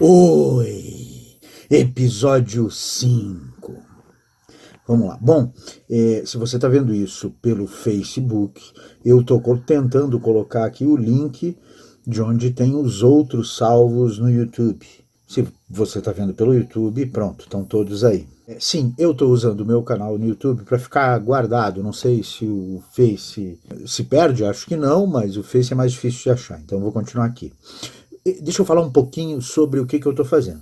Oi, episódio 5. Vamos lá. Bom, se você está vendo isso pelo Facebook, eu estou tentando colocar aqui o link de onde tem os outros salvos no YouTube. Se você está vendo pelo YouTube, pronto, estão todos aí. Sim, eu estou usando o meu canal no YouTube para ficar guardado. Não sei se o Face se perde, acho que não, mas o Face é mais difícil de achar, então eu vou continuar aqui. Deixa eu falar um pouquinho sobre o que eu estou fazendo.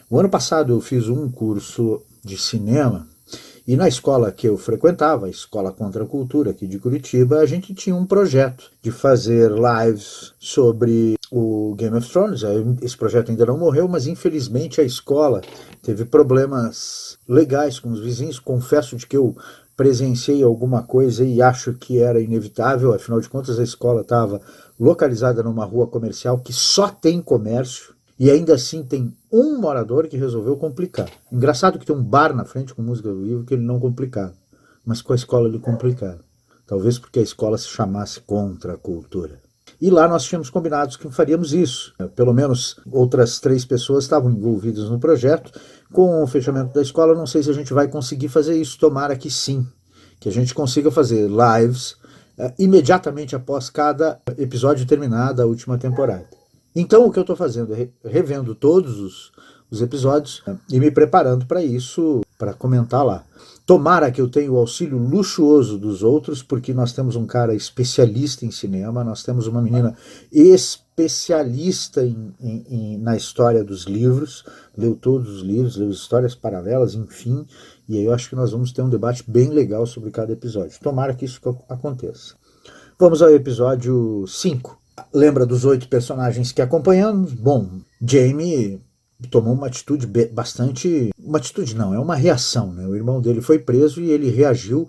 O ano passado eu fiz um curso de cinema e na escola que eu frequentava, a Escola Contra a Cultura aqui de Curitiba, a gente tinha um projeto de fazer lives sobre o Game of Thrones. Esse projeto ainda não morreu, mas infelizmente a escola teve problemas legais com os vizinhos. Confesso de que eu presenciei alguma coisa e acho que era inevitável, afinal de contas a escola estava localizada numa rua comercial que só tem comércio e ainda assim tem um morador que resolveu complicar. Engraçado que tem um bar na frente com música ao vivo que ele não complicava, mas com a escola ele complicava. Talvez porque a escola se chamasse Contra a Cultura. E lá nós tínhamos combinado que faríamos isso. Pelo menos outras 3 pessoas estavam envolvidas no projeto. Com o fechamento da escola, não sei se a gente vai conseguir fazer isso. Tomara que sim, que a gente consiga fazer lives imediatamente após cada episódio terminar da última temporada. Então o que eu estou fazendo é revendo todos os episódios e me preparando para isso, para comentar lá. Tomara que eu tenha o auxílio luxuoso dos outros, porque nós temos um cara especialista em cinema, nós temos uma menina especialista na história dos livros, leu todos os livros, leu histórias paralelas, enfim, e aí eu acho que nós vamos ter um debate bem legal sobre cada episódio. Tomara que isso aconteça. Vamos ao episódio 5. Lembra dos 8 personagens que acompanhamos? Bom, Jaime tomou uma atitude bastante... Uma atitude não, é uma reação, né? O irmão dele foi preso e ele reagiu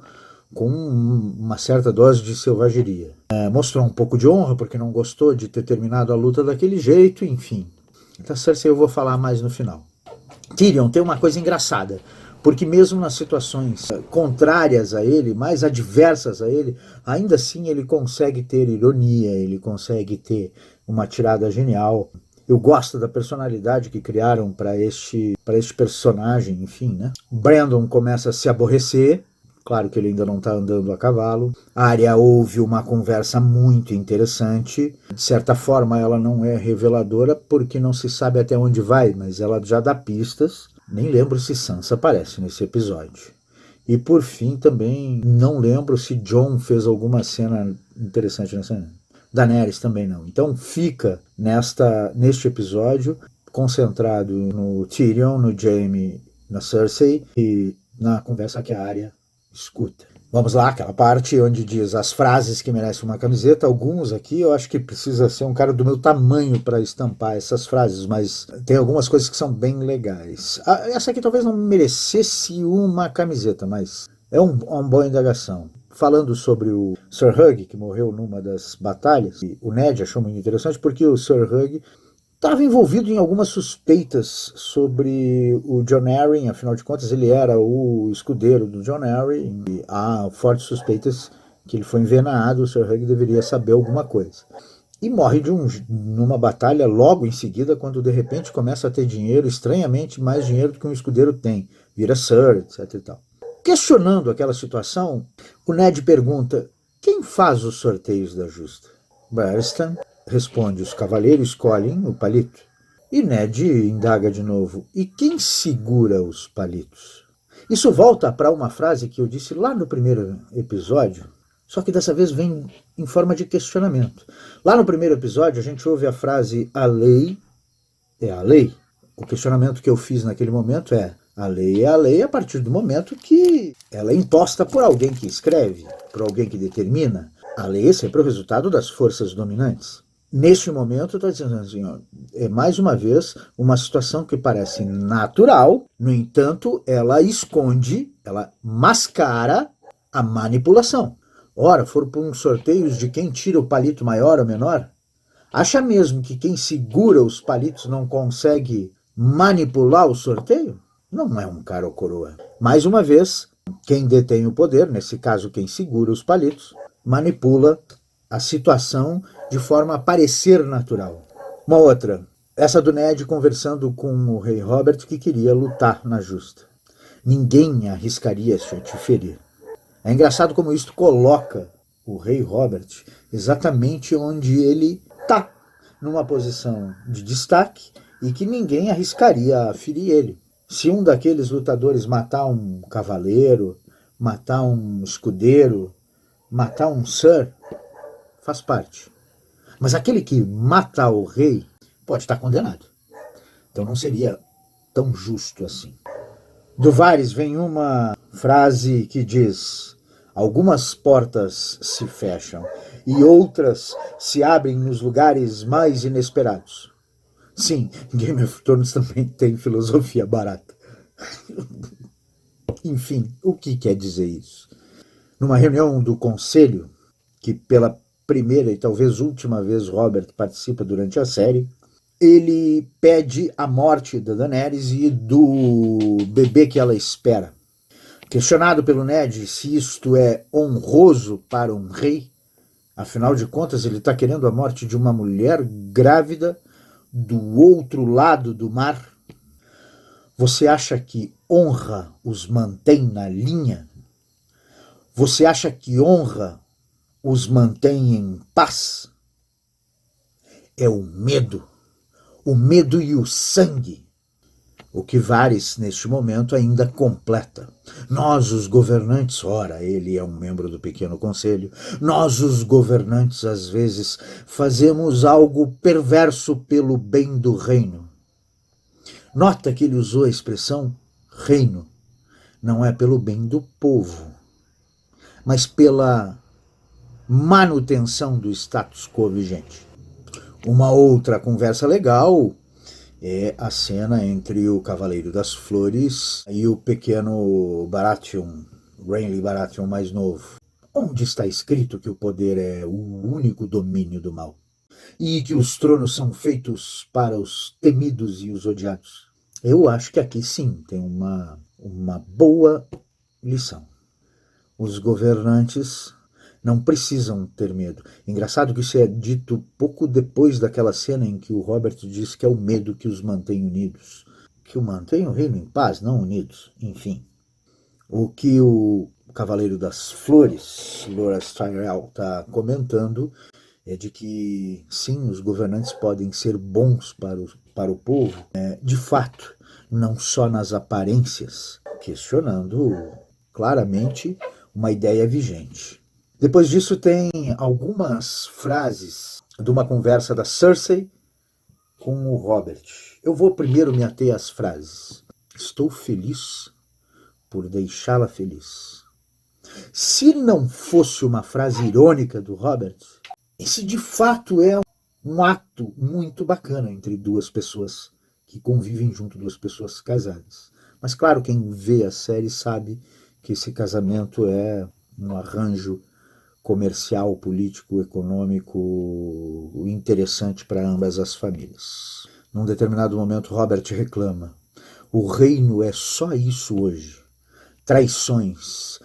com uma certa dose de selvageria. Mostrou um pouco de honra porque não gostou de ter terminado a luta daquele jeito, enfim. Então, Cersei eu vou falar mais no final. Tyrion tem uma coisa engraçada, porque mesmo nas situações contrárias a ele, mais adversas a ele, ainda assim ele consegue ter ironia, ele consegue ter uma tirada genial. Eu gosto da personalidade que criaram para este personagem, enfim, né? Brandon começa a se aborrecer, claro que ele ainda não está andando a cavalo. A Arya ouve uma conversa muito interessante. De certa forma ela não é reveladora porque não se sabe até onde vai, mas ela já dá pistas. Nem lembro se Sansa aparece nesse episódio. E por fim também não lembro se Jon fez alguma cena interessante nessa cena. Daenerys também não. Então fica neste episódio concentrado no Tyrion, no Jaime, na Cersei e na conversa que a Arya escuta. Vamos lá, aquela parte onde diz as frases que merecem uma camiseta. Alguns aqui eu acho que precisa ser um cara do meu tamanho para estampar essas frases, mas tem algumas coisas que são bem legais. Essa aqui talvez não merecesse uma camiseta, mas é uma boa indagação. Falando sobre o Sir Hugh, que morreu numa das batalhas, e o Ned achou muito interessante porque o Sir Hugh estava envolvido em algumas suspeitas sobre o Jon Arryn, afinal de contas ele era o escudeiro do Jon Arryn, e há fortes suspeitas que ele foi envenenado, o Sir Hugh deveria saber alguma coisa. E morre numa batalha logo em seguida, quando de repente começa a ter dinheiro, estranhamente mais dinheiro do que um escudeiro tem, vira Sir, etc e tal. Questionando aquela situação, o Ned pergunta: quem faz os sorteios da justa? Barristan responde: os cavaleiros escolhem o palito. E Ned indaga de novo: e quem segura os palitos? Isso volta para uma frase que eu disse lá no primeiro episódio, só que dessa vez vem em forma de questionamento. Lá no primeiro episódio a gente ouve a frase: a lei é a lei. O questionamento que eu fiz naquele momento é: a lei é a lei a partir do momento que ela é imposta por alguém que escreve, por alguém que determina. A lei é sempre o resultado das forças dominantes. Neste momento, eu estou dizendo assim, ó, é mais uma vez uma situação que parece natural, no entanto, ela esconde, ela mascara a manipulação. Ora, foram por uns sorteios de quem tira o palito maior ou menor? Acha mesmo que quem segura os palitos não consegue manipular o sorteio? Não é um cara ou coroa. Mais uma vez, quem detém o poder, nesse caso quem segura os palitos, manipula a situação de forma a parecer natural. Uma outra, Essa do Ned conversando com o rei Robert, que queria lutar na justa. Ninguém arriscaria se te ferir. É engraçado como isto coloca o rei Robert exatamente onde ele está, numa posição de destaque e que ninguém arriscaria ferir ele. Se um daqueles lutadores matar um cavaleiro, matar um escudeiro, matar um sir, faz parte. Mas aquele que mata o rei pode estar condenado. Então não seria tão justo assim. Do Varys vem uma frase que diz: algumas portas se fecham e outras se abrem nos lugares mais inesperados. Sim, Game of Thrones também tem filosofia barata. Enfim, o que quer dizer isso? Numa reunião do conselho, que pela primeira e talvez última vez Robert participa durante a série, ele pede a morte da Daenerys e do bebê que ela espera. Questionado pelo Ned se isto é honroso para um rei, afinal de contas ele está querendo a morte de uma mulher grávida do outro lado do mar. Você acha que honra os mantém na linha? Você acha que honra os mantém em paz? É o medo e o sangue, o que Varys, neste momento, ainda completa. Nós, os governantes, ora, ele é um membro do pequeno conselho, nós, os governantes, às vezes, fazemos algo perverso pelo bem do reino. Nota que ele usou a expressão reino. Não é pelo bem do povo, mas pela manutenção do status quo vigente. Uma outra conversa legal é a cena entre o Cavaleiro das Flores e o pequeno Baratheon, Renly Baratheon mais novo. Onde está escrito que o poder é o único domínio do mal? E que os tronos são feitos para os temidos e os odiados? Eu acho que aqui sim tem uma boa lição. Os governantes não precisam ter medo. Engraçado que isso é dito pouco depois daquela cena em que o Robert diz que é o medo que os mantém unidos. Que o mantém o reino em paz, não unidos. Enfim. O que o Cavaleiro das Flores, Loras Tyrell, está comentando é de que, sim, os governantes podem ser bons para o povo, de fato, não só nas aparências, questionando claramente uma ideia vigente. Depois disso tem algumas frases de uma conversa da Cersei com o Robert. Eu vou primeiro me ater às frases. Estou feliz por deixá-la feliz. Se não fosse uma frase irônica do Robert, esse de fato é um ato muito bacana entre duas pessoas que convivem junto, duas pessoas casadas. Mas claro, quem vê a série sabe que esse casamento é um arranjo comercial, político, econômico interessante para ambas as famílias. Num determinado momento, Robert reclama: o reino é só isso hoje. Traições,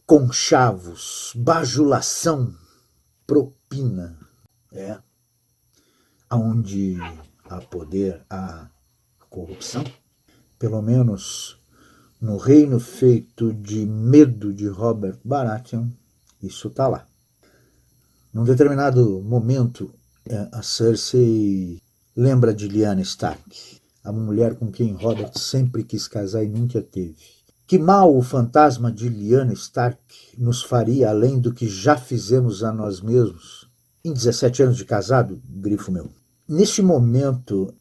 conchavos, bajulação, propina. Onde há poder, há corrupção. Pelo menos no reino feito de medo de Robert Baratheon, isso está lá. Num determinado momento, a Cersei lembra de Lyanna Stark, a mulher com quem Robert sempre quis casar e nunca teve. Que mal o fantasma de Lyanna Stark nos faria além do que já fizemos a nós mesmos? Em 17 anos de casado, grifo meu. Neste momento,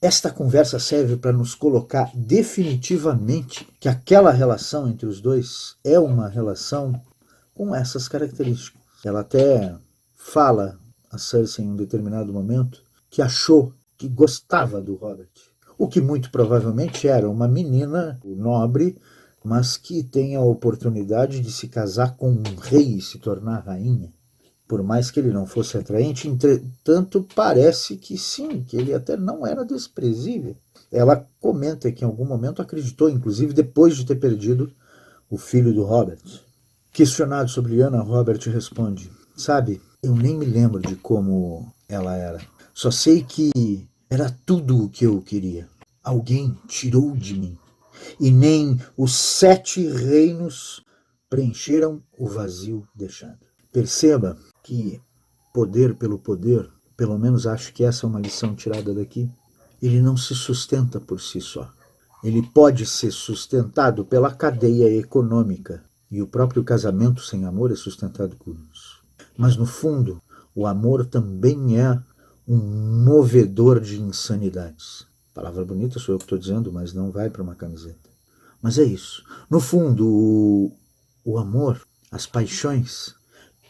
esta conversa serve para nos colocar definitivamente que aquela relação entre os dois é uma relação com essas características. Ela até fala, a Cersei, em um determinado momento, que achou que gostava do Robert. O que muito provavelmente era uma menina nobre, mas que tem a oportunidade de se casar com um rei e se tornar rainha. Por mais que ele não fosse atraente, entretanto, parece que sim, que ele até não era desprezível. Ela comenta que em algum momento acreditou, inclusive depois de ter perdido o filho do Robert. Questionado sobre Lyanna, Robert responde: sabe, eu nem me lembro de como ela era. Só sei que Era tudo o que eu queria. Alguém tirou de mim. E nem os 7 reinos preencheram o vazio deixado. Perceba que poder pelo poder, pelo menos acho que essa é uma lição tirada daqui, ele não se sustenta por si só. Ele pode ser sustentado pela cadeia econômica, e o próprio casamento sem amor é sustentado por isso. Mas no fundo, o amor também é um movedor de insanidades. Palavra bonita, sou eu que estou dizendo, mas não vai para uma camiseta. Mas é isso. No fundo, o amor, as paixões,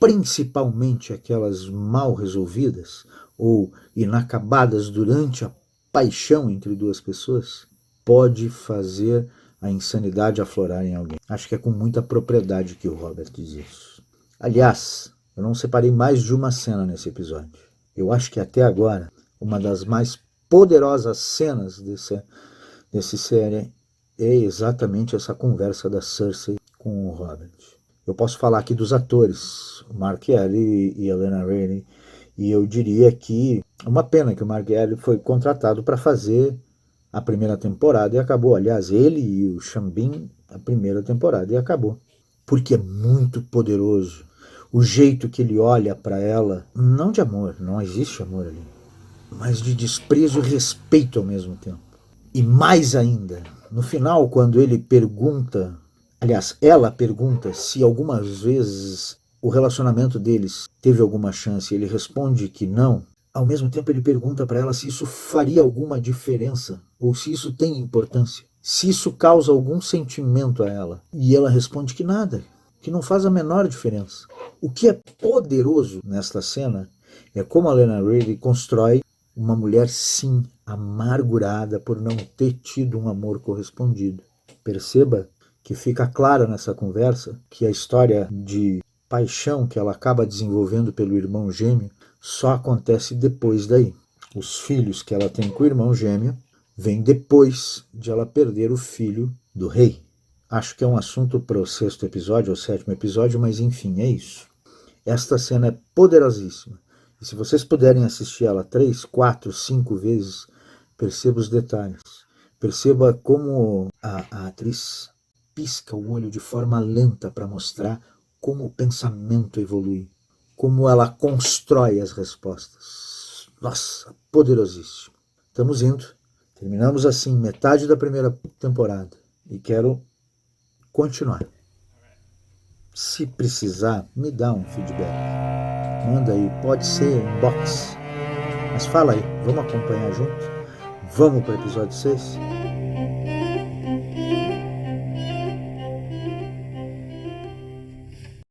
principalmente aquelas mal resolvidas ou inacabadas durante a paixão entre duas pessoas, pode fazer a insanidade aflorar em alguém. Acho que é com muita propriedade que o Robert diz isso. Aliás, eu não separei mais de uma cena nesse episódio. Eu acho que até agora, uma das mais poderosas cenas desse série é exatamente essa conversa da Cersei com o Robert. Eu posso falar aqui dos atores, o Mark Ellie e a Lena Headey, e eu diria que é uma pena que o Mark Ellie foi contratado para fazer a primeira temporada e acabou. Aliás, ele e o Sean Bean, a primeira temporada e acabou. Porque é muito poderoso o jeito que ele olha para ela, não de amor, não existe amor ali, mas de desprezo e respeito ao mesmo tempo. E mais ainda, no final, quando ele pergunta, aliás, ela pergunta se algumas vezes o relacionamento deles teve alguma chance, ele responde que não. Ao mesmo tempo ele pergunta para ela se isso faria alguma diferença, ou se isso tem importância, se isso causa algum sentimento a ela. E ela responde que nada, que não faz a menor diferença. O que é poderoso nesta cena é como a Lena Headey constrói uma mulher, sim, amargurada por não ter tido um amor correspondido. Perceba que fica claro nessa conversa que a história de paixão que ela acaba desenvolvendo pelo irmão gêmeo só acontece depois daí. Os filhos que ela tem com o irmão gêmeo vêm depois de ela perder o filho do rei. Acho que é um assunto para o 6º episódio ou 7º episódio, mas enfim, é isso. Esta cena é poderosíssima. E se vocês puderem assistir ela 3, 4, 5 vezes, perceba os detalhes. Perceba como a atriz pisca o olho de forma lenta para mostrar como o pensamento evolui, como ela constrói as respostas. Nossa, poderosíssimo. Estamos indo. Terminamos assim metade da primeira temporada e quero continuar. Se precisar, me dá um feedback. Manda aí, pode ser inbox. Mas fala aí, vamos acompanhar junto? Vamos para o episódio 6?